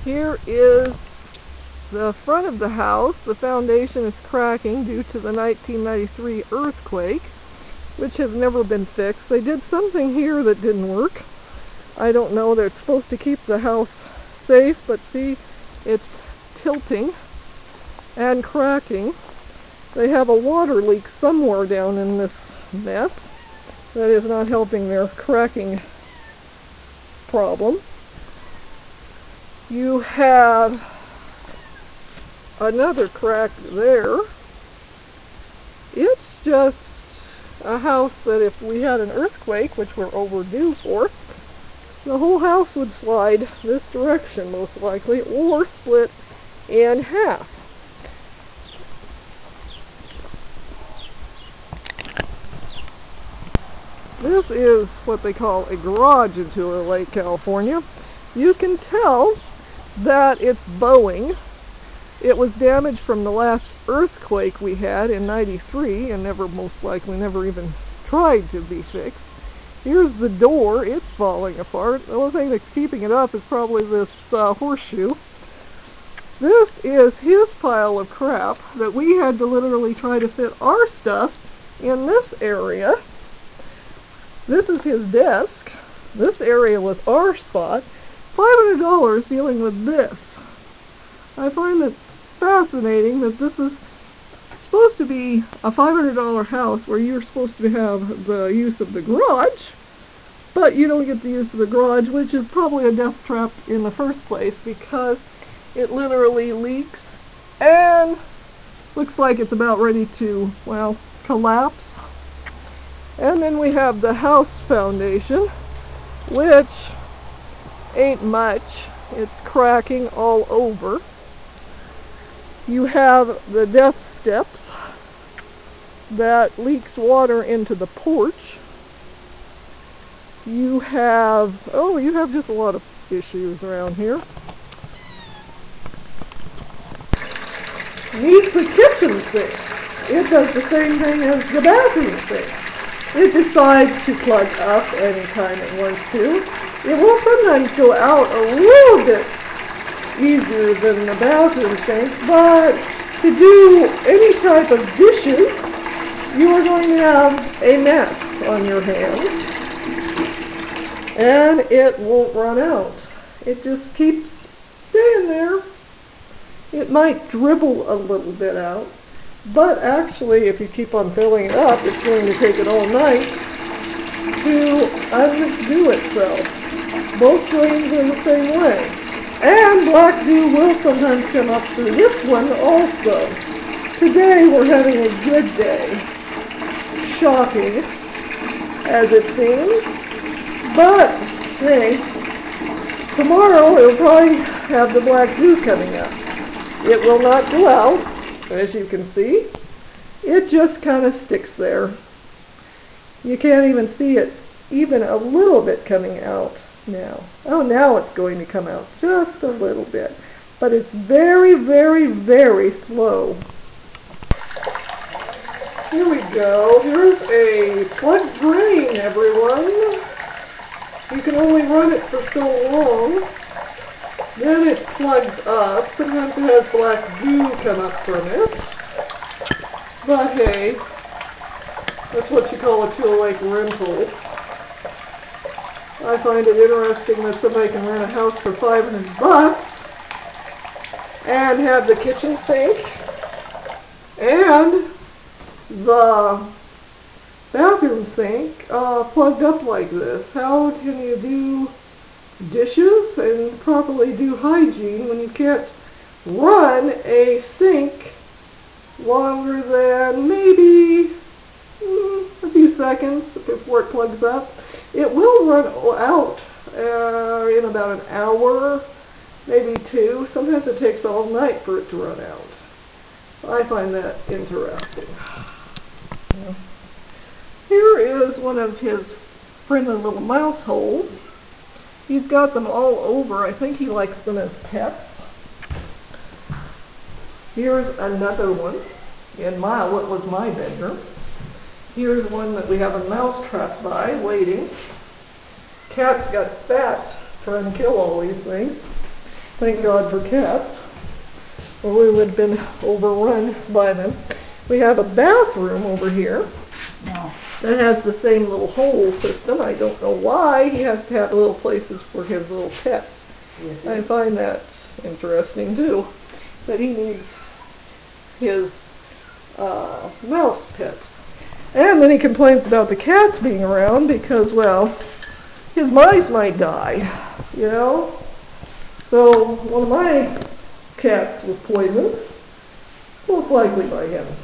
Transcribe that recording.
Here is the front of the house. The foundation is cracking due to the 1993 earthquake, which has never been fixed. They did something here that didn't work. I don't know. They're supposed to keep the house safe, but see, it's tilting and cracking. They have a water leak somewhere down in this mess that is not helping their cracking problem. You have another crack there. It's just a house that if we had an earthquake, which we're overdue for, the whole house would slide this direction most likely, or split in half. This is what they call a garage in Tulelake, California. You can tell that it's bowing. It was damaged from the last earthquake we had in '93 and most likely never even tried to be fixed. Here's the door. It's falling apart. The only thing that's keeping it up is probably this horseshoe. This is his pile of crap that we had to literally try to fit our stuff in this area. This is his desk. This area was our spot. $500 dealing with this. I find it fascinating that this is supposed to be a $500 house where you're supposed to have the use of the garage, but you don't get the use of the garage, which is probably a death trap in the first place because it literally leaks and looks like it's about ready to, well, collapse. And then we have the house foundation, which ain't much. It's cracking all over. You have the death steps that leaks water into the porch. You have just a lot of issues around here. Meet the kitchen sink. It does the same thing as the bathroom sink. It decides to plug up anytime it wants to. It will sometimes go out a little bit easier than the bathroom sink, but to do any type of dishes, you are going to have a mess on your hands, and it won't run out. It just keeps staying there. It might dribble a little bit out, but actually, if you keep on filling it up, it's going to take it all night to undo itself. Both drains are the same way. And black goo will sometimes come up through this one also. Today we're having a good day. Shocking, as it seems. But, hey, tomorrow it'll probably have the black goo coming up. It will not go out. As you can see, it just kind of sticks there. You can't even see it even a little bit coming out now. Oh, now it's going to come out just a little bit. But it's very, very, very slow. Here we go. Here's a plug drain, everyone. You can only run it for so long. Then it plugs up. Sometimes it has black goo come up from it. But hey, that's what you call a Tulelake rental. I find it interesting that somebody can rent a house for $500 and have the kitchen sink and the bathroom sink plugged up like this. How can you do dishes and properly do hygiene when you can't run a sink longer than maybe a few seconds before it plugs up? It will run out in about an hour, maybe two. Sometimes it takes all night for it to run out. I find that interesting. Here is one of his friendly little mouse holes. He's got them all over. I think he likes them as pets. Here's another one in what was my bedroom. Here's one that we have a mouse trap by, waiting. Cat's got fat, trying to kill all these things. Thank God for cats, or we would have been overrun by them. We have a bathroom over here that has the same little hole system. I don't know why he has to have little places for his little pets. Yes, I find that interesting too, that he needs his mouse pets. And then he complains about the cats being around because, well, his mice might die, you know? So one of my cats was poisoned, most likely by him.